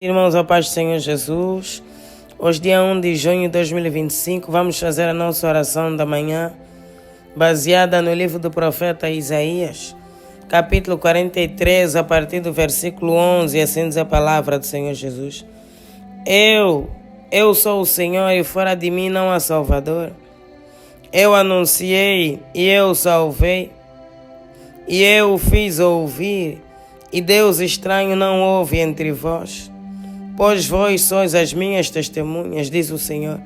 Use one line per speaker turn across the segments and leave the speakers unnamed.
Irmãos, a paz do Senhor Jesus, hoje dia 1 de junho de 2025, vamos fazer a nossa oração da manhã, baseada no livro do profeta Isaías, capítulo 43, a partir do versículo 11, e assim diz a palavra do Senhor Jesus. Eu sou o Senhor e fora de mim não há Salvador. Eu anunciei e eu salvei, e eu o fiz ouvir, e Deus estranho não houve entre vós. Pois vós sois as minhas testemunhas, diz o Senhor.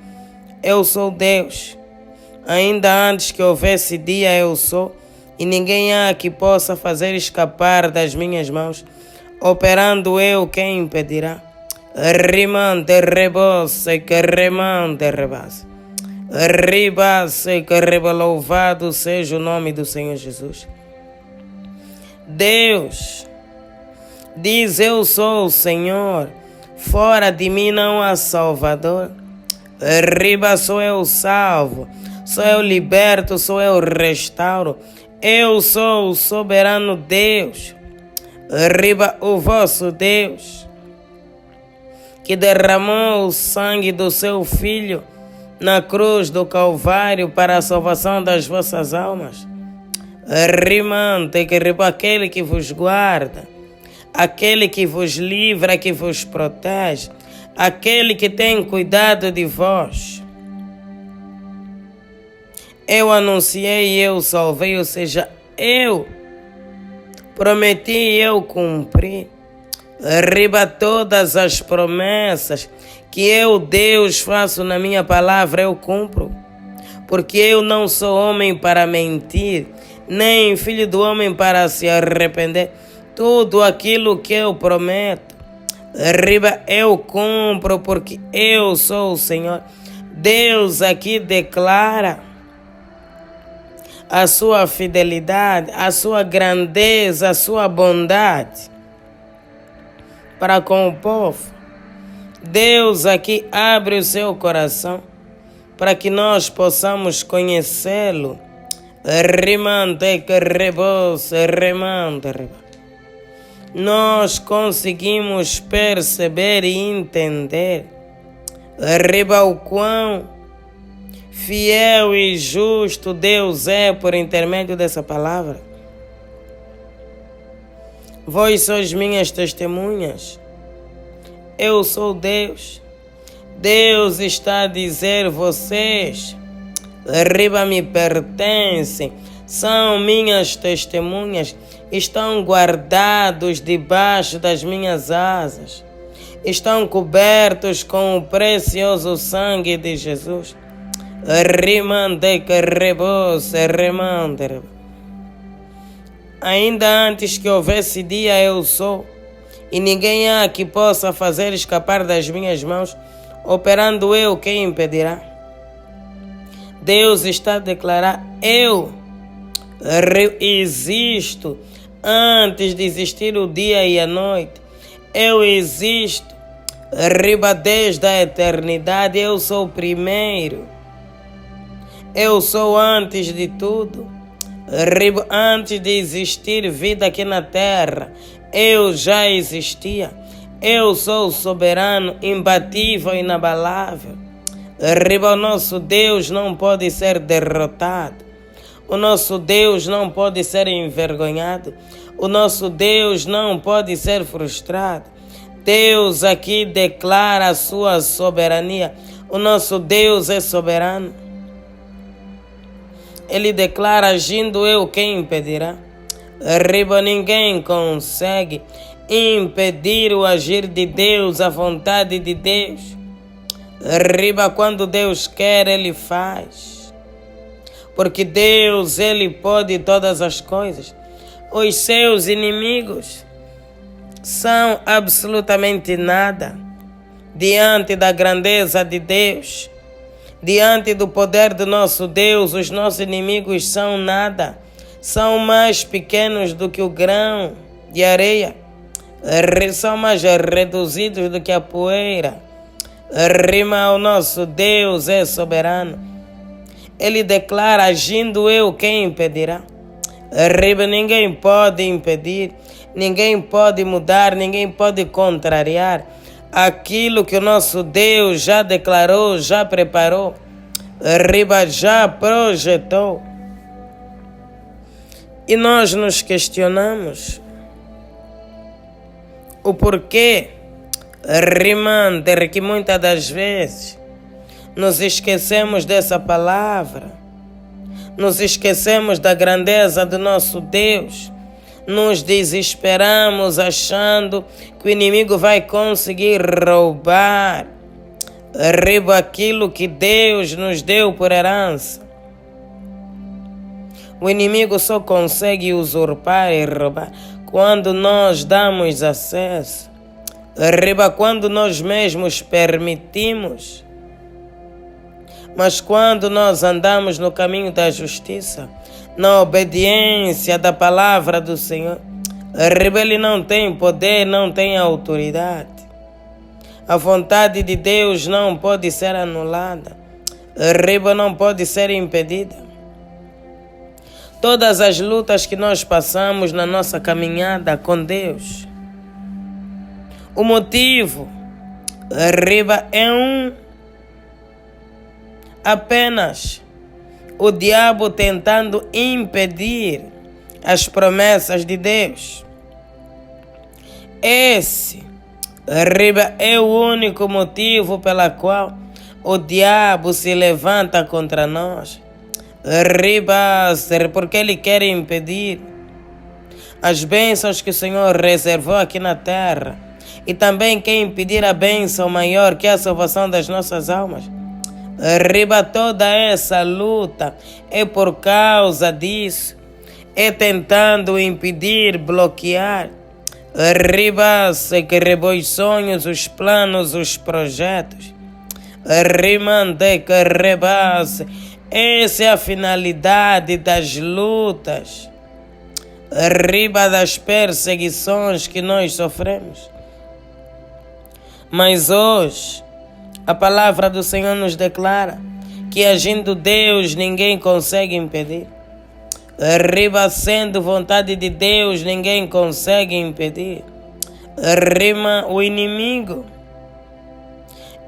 Eu sou Deus. Ainda antes que houvesse dia eu sou, e ninguém há que possa fazer escapar das minhas mãos. Operando eu, quem impedirá? Rimante rebosse que remante rebase. Ribasse que reba, louvado seja o nome do Senhor Jesus. Deus diz: eu sou o Senhor. Fora de mim não há Salvador. Riba, sou eu salvo, sou eu liberto, sou eu restauro. Eu sou o soberano Deus. Riba, o vosso Deus, que derramou o sangue do seu Filho na cruz do Calvário para a salvação das vossas almas. Rimante, que riba, aquele que vos guarda, aquele que vos livra, que vos protege, aquele que tem cuidado de vós. Eu anunciei e eu salvei, ou seja, eu prometi e eu cumpri. Riba, todas as promessas que eu, Deus, faço na minha palavra, eu cumpro. Porque eu não sou homem para mentir, nem filho do homem para se arrepender. Tudo aquilo que eu prometo, riba, eu cumpro, porque eu sou o Senhor. Deus aqui declara a sua fidelidade, a sua grandeza, a sua bondade para com o povo. Deus aqui abre o seu coração para que nós possamos conhecê-lo. Rimante que rebose, remante reba. Nós conseguimos perceber e entender, riba, o quão fiel e justo Deus é por intermédio dessa palavra. Vós sois minhas testemunhas. Eu sou Deus. Deus está a dizer: vocês, riba, me pertencem, são minhas testemunhas, estão guardados debaixo das minhas asas, estão cobertos com o precioso sangue de Jesus. Rimande que rebose, remande. Ainda antes que houvesse dia eu sou, e ninguém há que possa fazer escapar das minhas mãos. Operando eu, quem impedirá? Deus está a declarar: eu existo antes de existir o dia e a noite. Eu existo, riba, desde a eternidade. Eu sou o primeiro. Eu sou antes de tudo. Riba, antes de existir vida aqui na terra, eu já existia. Eu sou soberano, imbatível, inabalável. Riba, o nosso Deus não pode ser derrotado. O nosso Deus não pode ser envergonhado. O nosso Deus não pode ser frustrado. Deus aqui declara a sua soberania. O nosso Deus é soberano. Ele declara: agindo eu, quem impedirá? Riba, ninguém consegue impedir o agir de Deus, a vontade de Deus. Riba, quando Deus quer, Ele faz. Porque Deus, Ele pode todas as coisas. Os seus inimigos são absolutamente nada diante da grandeza de Deus. Diante do poder do nosso Deus, os nossos inimigos são nada. São mais pequenos do que o grão de areia. São mais reduzidos do que a poeira. Rima, o nosso Deus é soberano. Ele declara: agindo eu, quem impedirá? Riba, ninguém pode impedir, ninguém pode mudar, ninguém pode contrariar aquilo que o nosso Deus já declarou, já preparou, já projetou. E nós nos questionamos o porquê, que muitas das vezes nos esquecemos dessa palavra, nos esquecemos da grandeza do nosso Deus, nos desesperamos achando que o inimigo vai conseguir roubar aquilo que Deus nos deu por herança. O inimigo só consegue usurpar e roubar quando nós damos acesso, quando nós mesmos permitimos. Mas quando nós andamos no caminho da justiça, na obediência da palavra do Senhor, ele não tem poder, não tem autoridade. A vontade de Deus não pode ser anulada, não pode ser impedida. Todas as lutas que nós passamos na nossa caminhada com Deus, o motivo é apenas o diabo tentando impedir as promessas de Deus. Esse é o único motivo pela qual o diabo se levanta contra nós. Porque ele quer impedir as bênçãos que o Senhor reservou aqui na terra, e também quer impedir a bênção maior, que é a salvação das nossas almas. Toda essa luta é por causa disso, é tentando impedir, bloquear, os sonhos, os planos, os projetos. Essa é a finalidade das lutas, das perseguições que nós sofremos. Mas hoje, a palavra do Senhor nos declara que agindo Deus ninguém consegue impedir. Sendo vontade de Deus ninguém consegue impedir. O inimigo,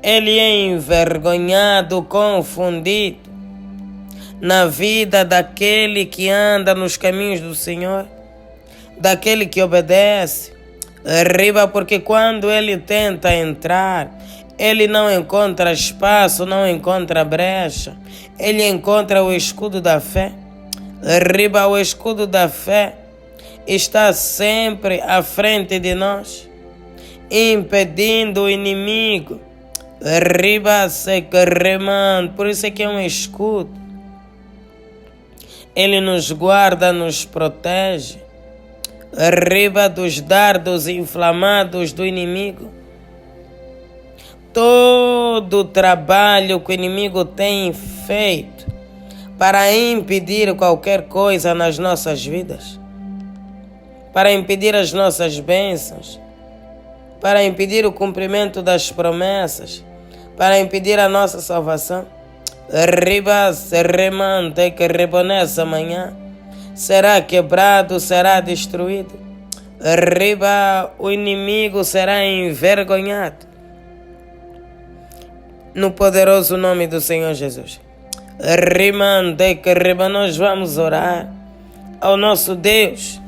ele é envergonhado, confundido na vida daquele que anda nos caminhos do Senhor, daquele que obedece. Porque quando ele tenta entrar, ele não encontra espaço, não encontra brecha. Ele encontra o escudo da fé. O escudo da fé está sempre à frente de nós, impedindo o inimigo. Por isso é que é um escudo. Ele nos guarda, nos protege dos dardos inflamados do inimigo. Todo o trabalho que o inimigo tem feito para impedir qualquer coisa nas nossas vidas, para impedir as nossas bênçãos, para impedir o cumprimento das promessas, para impedir a nossa salvação, nessa manhã será quebrado, será destruído. O inimigo será envergonhado. No poderoso nome do Senhor Jesus. Nós vamos orar ao nosso Deus,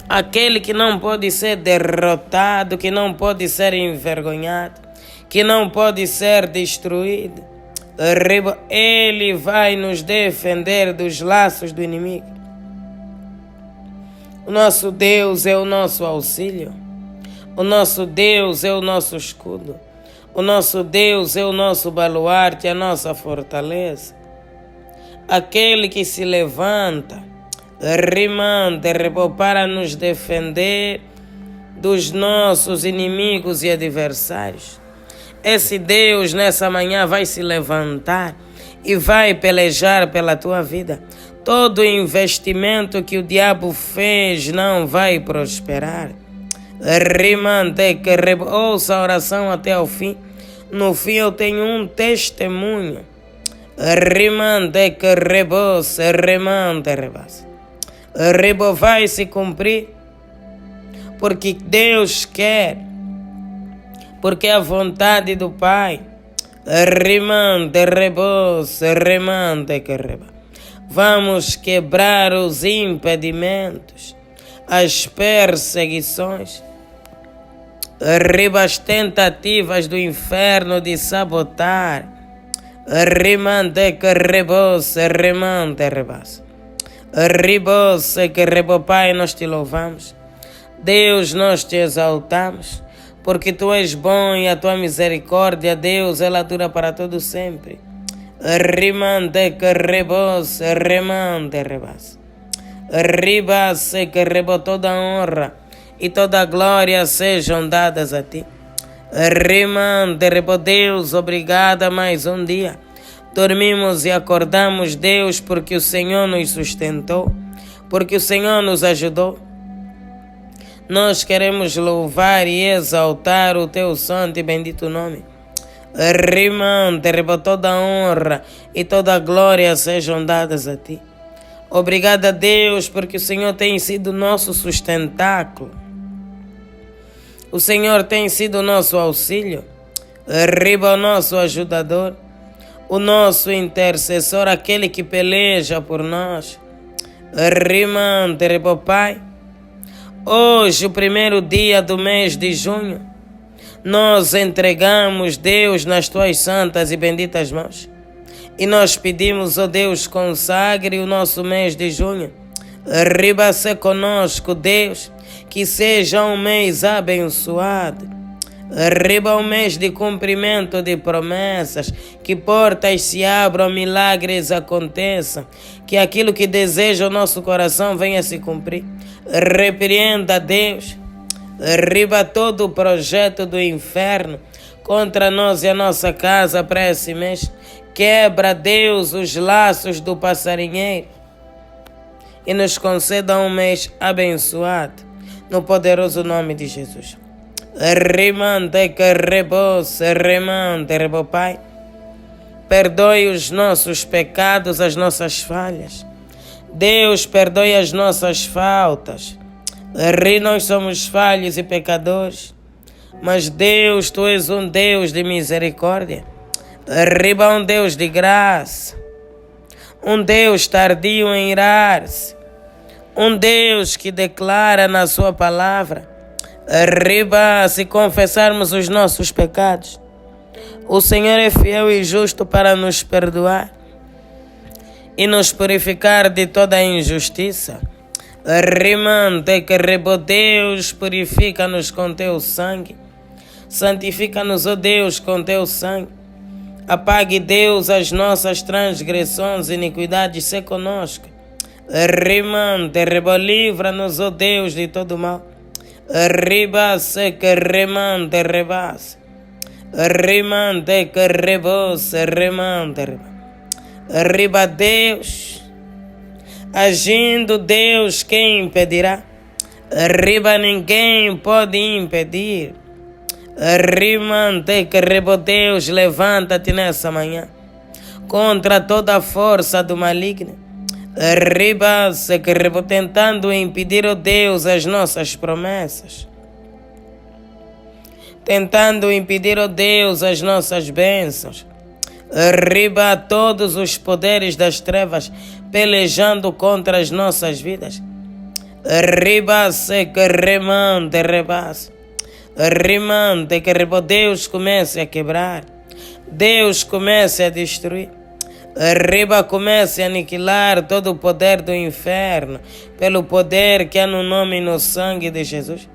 aquele que não pode ser derrotado, que não pode ser envergonhado, que não pode ser destruído. Ele vai nos defender dos laços do inimigo. O nosso Deus é o nosso auxílio. O nosso Deus é o nosso escudo. O nosso Deus é o nosso baluarte, a nossa fortaleza. Aquele que se levanta, para nos defender dos nossos inimigos e adversários. Esse Deus nessa manhã vai se levantar e vai pelejar pela tua vida. Todo investimento que o diabo fez não vai prosperar. Ouça a oração até o fim. No fim eu tenho um testemunho. Vai se cumprir, porque Deus quer porque a vontade do Pai, rimante, rebose, remante, que reba. Vamos quebrar os impedimentos, as perseguições, as tentativas do inferno de sabotar, rimante, que rebose, remante, rebase. Ribose, que rebo, Pai, nós te louvamos. Deus, nós te exaltamos, porque tu és bom e a tua misericórdia, Deus, ela dura para todo sempre. Rimante, que rebose, remante, rebase. Ribase, que rebo, toda honra e toda glória sejam dadas a ti. Rimante, rebo, Deus, obrigada mais um dia. Dormimos e acordamos, Deus, porque o Senhor nos sustentou, porque o Senhor nos ajudou. Nós queremos louvar e exaltar o teu santo e bendito nome. Rimante, toda honra e toda glória sejam dadas a ti. Obrigada, Deus, porque o Senhor tem sido nosso sustentáculo. O Senhor tem sido o nosso auxílio, o nosso ajudador, o nosso intercessor, aquele que peleja por nós. Rimante, Pai. Hoje, o primeiro dia do mês de junho, nós entregamos, Deus, nas tuas santas e benditas mãos. E nós pedimos, ó Deus, consagre o nosso mês de junho. Riba-se conosco, Deus, que seja um mês abençoado. Riba um mês de cumprimento de promessas, que portas se abram, milagres aconteçam, que aquilo que deseja o nosso coração venha se cumprir. Repreenda, Deus, riba todo o projeto do inferno contra nós e a nossa casa para esse mês. Quebra, Deus, os laços do passarinheiro e nos conceda um mês abençoado, no poderoso nome de Jesus. Rimante, que rebose, remante, rebo, Pai. Perdoe os nossos pecados, as nossas falhas. Deus, perdoe as nossas faltas. Nós somos falhos e pecadores, mas Deus, tu és um Deus de misericórdia. Riba, um Deus de graça, um Deus tardio em irar-se, um Deus que declara na sua palavra. Riba, se confessarmos os nossos pecados, o Senhor é fiel e justo para nos perdoar e nos purificar de toda injustiça. Rimante, que rebo, Deus, purifica-nos com teu sangue. Santifica-nos, ó Deus, com teu sangue. Apague, Deus, as nossas transgressões e iniquidades, se conosco. Rimante, rebo, livra-nos, ó Deus, de todo mal. Riba-se, que remante, rebase. Rimante, que rebose, remante, rebase. Riba, Deus, agindo, Deus, quem impedirá? Riba, ninguém pode impedir. Rimante, que rebo, Deus, levanta-te nessa manhã contra toda a força do maligno. Riba-se, que rebo, tentando impedir, ó Deus, as nossas promessas, tentando impedir, ó Deus, as nossas bênçãos. Riba, todos os poderes das trevas pelejando contra as nossas vidas. Riba-se, que remante, rebase. Rimante, que rebo, Deus, comece a quebrar, Deus, comece a destruir. Riba, comece a aniquilar todo o poder do inferno pelo poder que há no nome e no sangue de Jesus.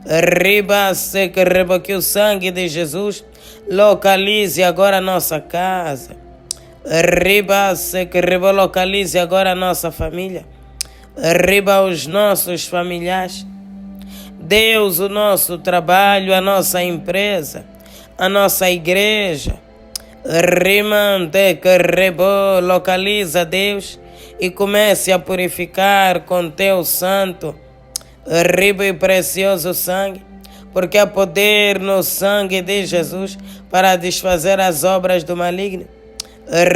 Riba-se, que rebo, que o sangue de Jesus localize agora a nossa casa. Riba-se, que rebo, localize agora a nossa família. Riba, os nossos familiares. Deus, o nosso trabalho, a nossa empresa, a nossa igreja. Rimante, que rebo, localiza, Deus, e comece a purificar com teu santo, ribo e precioso sangue, porque há poder no sangue de Jesus para desfazer as obras do maligno.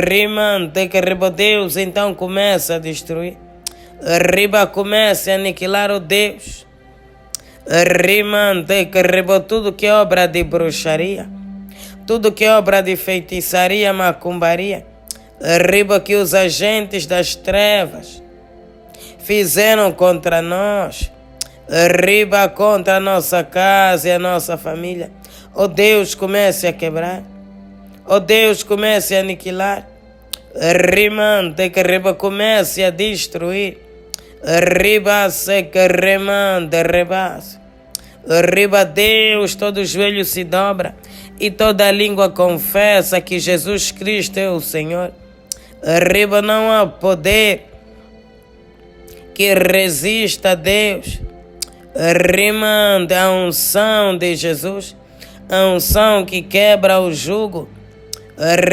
Rimante, que rebo, Deus, então começa a destruir. Riba, comece a aniquilar, o Deus. Rimante que rebo tudo que é obra de bruxaria, tudo que é obra de feitiçaria, macumbaria, riba que os agentes das trevas fizeram contra nós, riba contra a nossa casa e a nossa família. Oh Deus, comece a quebrar. Oh Deus, comece a aniquilar. Rimante que riba comece a destruir. Riba se que remande rebase. Riba Deus, todo joelho se dobra e toda língua confessa que Jesus Cristo é o Senhor. Riba não há poder que resista a Deus. Rimando a unção de Jesus, a unção que quebra o jugo.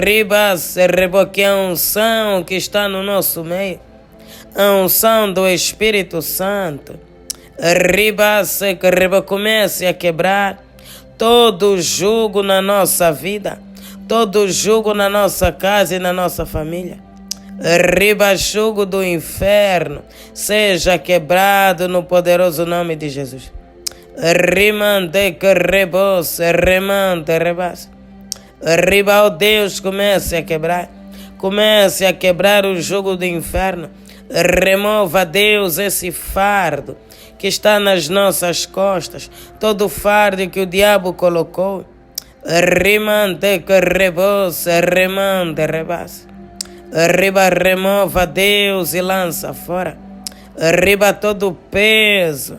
Riba se reboque a unção que está no nosso meio, a unção do Espírito Santo. Riba se que riba comece a quebrar todo jugo na nossa vida, todo jugo na nossa casa e na nossa família. Riba jugo do inferno seja quebrado no poderoso nome de Jesus. Rimande que rebose, remande rebase. Riba, oh Deus, comece a quebrar o jugo do inferno. Remova, Deus, esse fardo que está nas nossas costas, todo o fardo que o diabo colocou. Rimande que rebose, remande rebase. Riba, remova, Deus, e lança fora. Riba, todo o peso.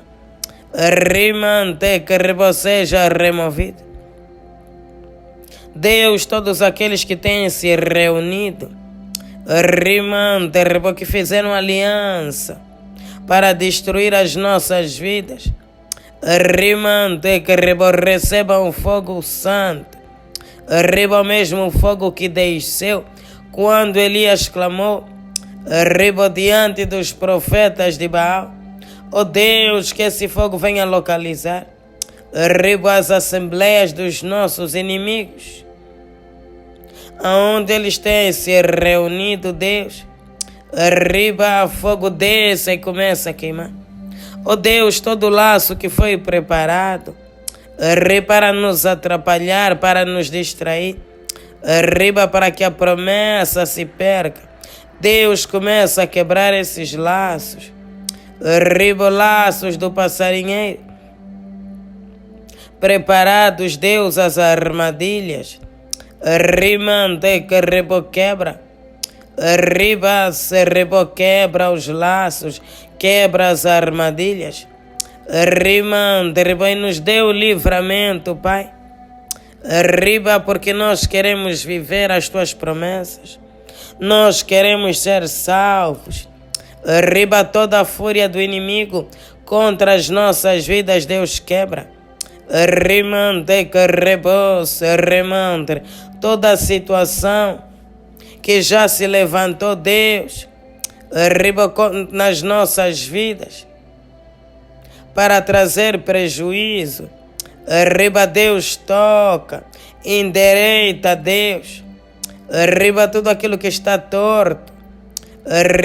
Rimante que rebose seja removido. Deus, todos aqueles que têm se reunido, rimante, que fizeram aliança para destruir as nossas vidas, rimante, que recebam o fogo santo, riba mesmo o fogo que desceu quando Elias clamou, riba diante dos profetas de Baal. Oh Deus, que esse fogo venha localizar, riba as assembleias dos nossos inimigos, aonde eles têm se reunido, Deus, riba fogo desce e começa a queimar. Oh Deus, todo laço que foi preparado, para nos atrapalhar, para nos distrair, riba para que a promessa se perca. Deus, começa a quebrar esses laços, riba laços do passarinheiro, preparados, Deus, as armadilhas. Rimante que rebo quebra, riba se rebo quebra os laços, quebra as armadilhas. Rimante, riba, e nos dê o livramento, Pai. Riba, porque nós queremos viver as tuas promessas, nós queremos ser salvos. Riba, toda a fúria do inimigo contra as nossas vidas, Deus quebra. Rimante que rebose, remante toda a situação que já se levantou, Deus, riba nas nossas vidas para trazer prejuízo. Riba, Deus, toca, endireita, Deus, riba tudo aquilo que está torto,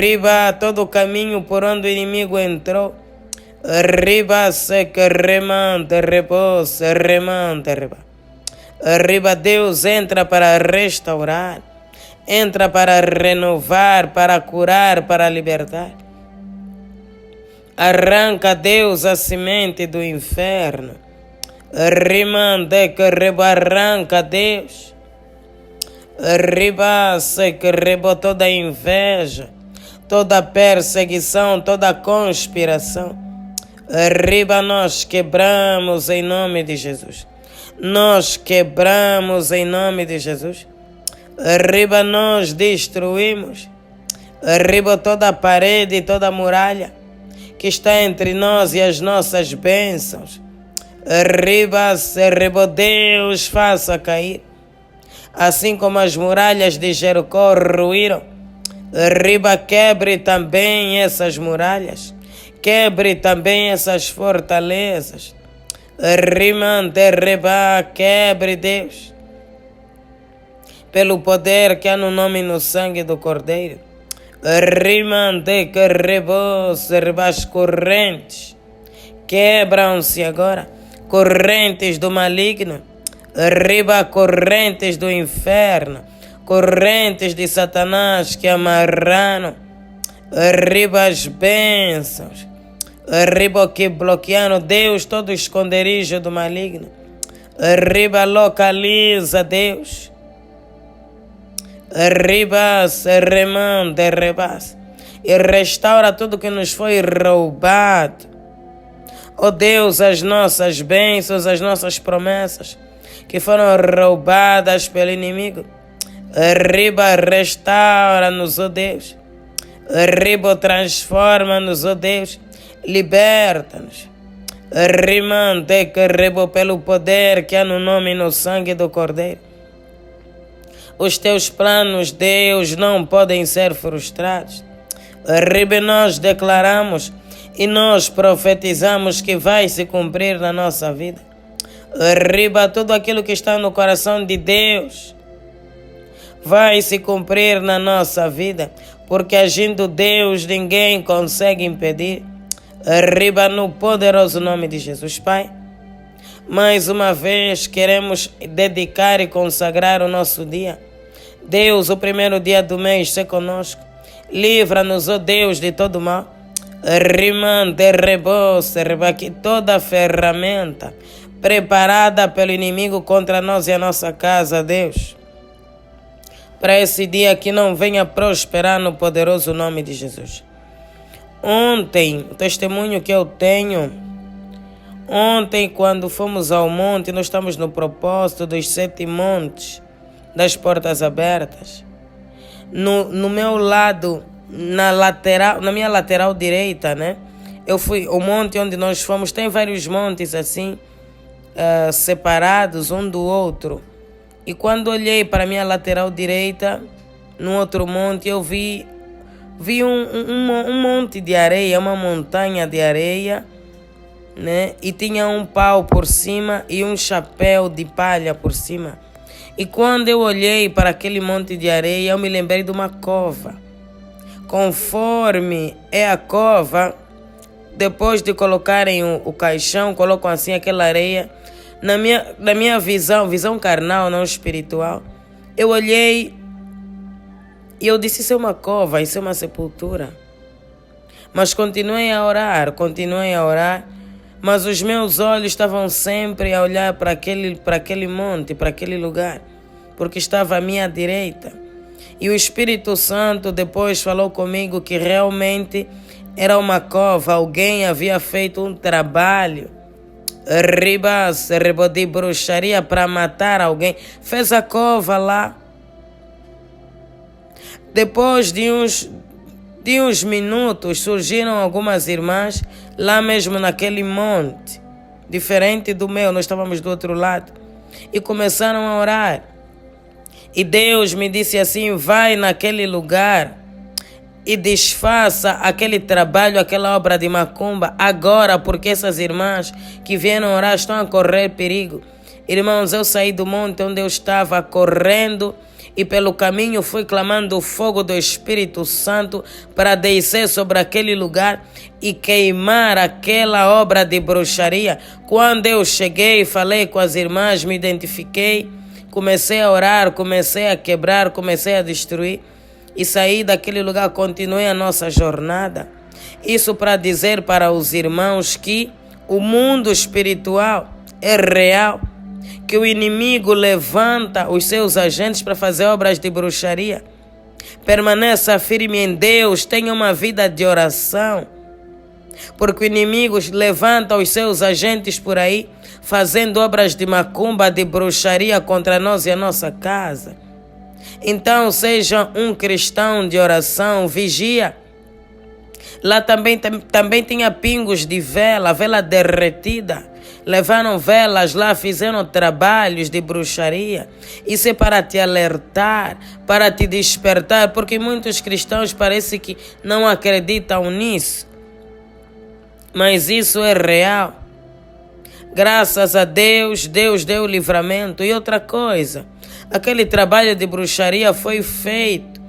riba todo o caminho por onde o inimigo entrou. Riba se que remante, repousa, remante, riba. Riba, Deus entra para restaurar, entra para renovar, para curar, para libertar. Arranca, Deus, a semente do inferno. Rimande que riba, arranca, Deus. Riba se que riba toda inveja, toda perseguição, toda conspiração. Riba, nós quebramos em nome de Jesus. Nós quebramos em nome de Jesus. Riba, nós destruímos. Riba, toda a parede, toda a muralha que está entre nós e as nossas bênçãos. Riba, se riba, Deus faça cair. Assim como as muralhas de Jericó ruíram, riba, quebre também essas muralhas. Quebre também essas fortalezas. Rimante, riba, quebre, Deus, pelo poder que há no nome e no sangue do Cordeiro. Rimante, que rebose, riba, as correntes quebram-se agora correntes do maligno, riba correntes do inferno, correntes de Satanás que amarraram, riba as bênçãos, riba que bloquearam Deus todo o esconderijo do maligno, riba localiza Deus, riba se remanda, rebas e restaura tudo que nos foi roubado. Ó Deus, as nossas bênçãos, as nossas promessas que foram roubadas pelo inimigo, riba restaura-nos, ó Deus, riba transforma-nos, ó Deus, liberta-nos, rimante que riba pelo poder que há no nome e no sangue do Cordeiro. Os teus planos, Deus, não podem ser frustrados. Riba, nós declaramos e nós profetizamos que vai se cumprir na nossa vida. Riba, tudo aquilo que está no coração de Deus vai se cumprir na nossa vida, porque agindo Deus ninguém consegue impedir. Riba, no poderoso nome de Jesus. Pai, mais uma vez queremos dedicar e consagrar o nosso dia. Deus, o primeiro dia do mês, se conosco. Livra-nos, ó Deus, de todo mal. Rimante, reboce, que toda ferramenta preparada pelo inimigo contra nós e a nossa casa, Deus, para esse dia que não venha prosperar no poderoso nome de Jesus. Ontem, o testemunho que eu tenho, ontem quando fomos ao monte, nós estamos no propósito dos 7 montes, das portas abertas. No meu lado, na minha lateral direita, né? Eu fui, o monte onde nós fomos, tem vários montes assim, separados um do outro. E quando olhei para a minha lateral direita, no outro monte, eu vi um monte de areia, uma montanha de areia, né? E tinha um pau por cima e um chapéu de palha por cima. E quando eu olhei para aquele monte de areia, eu me lembrei de uma cova. Conforme é a cova, depois de colocarem o caixão, colocam assim aquela areia. Na minha visão carnal, não espiritual, eu olhei e eu disse, isso é uma cova, isso é uma sepultura. Mas continuei a orar, mas os meus olhos estavam sempre a olhar para aquele monte, para aquele lugar, porque estava à minha direita. E o Espírito Santo depois falou comigo que realmente era uma cova, alguém havia feito um trabalho, de bruxaria para matar alguém, fez a cova lá. Depois de uns minutos, surgiram algumas irmãs lá mesmo naquele monte, diferente do meu, nós estávamos do outro lado, e começaram a orar. E Deus me disse assim, vai naquele lugar e desfaça aquele trabalho, aquela obra de macumba agora, porque essas irmãs que vieram orar estão a correr perigo. Irmãos, eu saí do monte onde eu estava correndo e pelo caminho fui clamando o fogo do Espírito Santo para descer sobre aquele lugar e queimar aquela obra de bruxaria. Quando eu cheguei, falei com as irmãs, me identifiquei, comecei a orar, comecei a quebrar, comecei a destruir e saí daquele lugar, continuei a nossa jornada. Isso para dizer para os irmãos que o mundo espiritual é real, que o inimigo levanta os seus agentes para fazer obras de bruxaria. Permaneça firme em Deus, tenha uma vida de oração, porque o inimigo levanta os seus agentes por aí, fazendo obras de macumba, de bruxaria contra nós e a nossa casa. Então seja um cristão de oração, vigia. Lá também tinha pingos de vela derretida. Levaram velas lá, fizeram trabalhos de bruxaria. Isso é para te alertar, para te despertar, porque muitos cristãos parece que não acreditam nisso. Mas isso é real. Graças a Deus, Deus deu livramento. E outra coisa, aquele trabalho de bruxaria foi feito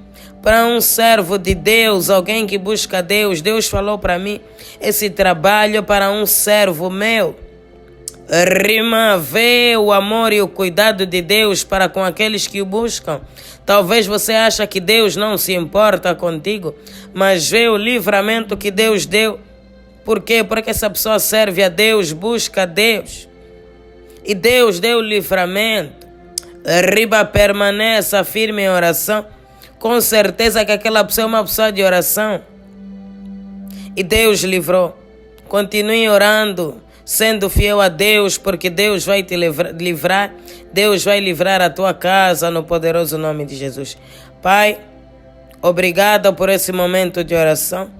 para um servo de Deus, alguém que busca Deus. Deus falou para mim, esse trabalho para um servo meu. Rima, vê o amor e o cuidado de Deus para com aqueles que o buscam. Talvez você ache que Deus não se importa contigo, mas vê o livramento que Deus deu. Por quê? Porque essa pessoa serve a Deus, busca a Deus. E Deus deu o livramento. Riba, permaneça firme em oração. Com certeza que aquela pessoa é uma pessoa de oração. E Deus livrou. Continue orando, sendo fiel a Deus, porque Deus vai te livrar. Deus vai livrar a tua casa no poderoso nome de Jesus. Pai, obrigado por esse momento de oração.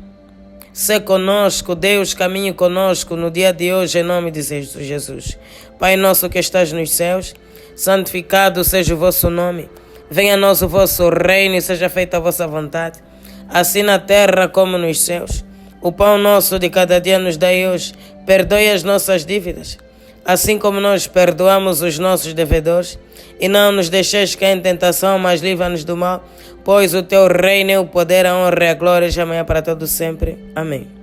Sê conosco, Deus, caminhe conosco no dia de hoje, em nome de Jesus. Pai nosso que estás nos céus, santificado seja o vosso nome. Venha a nós o vosso reino e seja feita a vossa vontade, assim na terra como nos céus. O pão nosso de cada dia nos dai hoje. Perdoe as nossas dívidas, assim como nós perdoamos os nossos devedores. E não nos deixeis cair em tentação, mas livra-nos do mal. Pois o teu reino é o poder, a honra e a glória, já amanhã para todo sempre. Amém.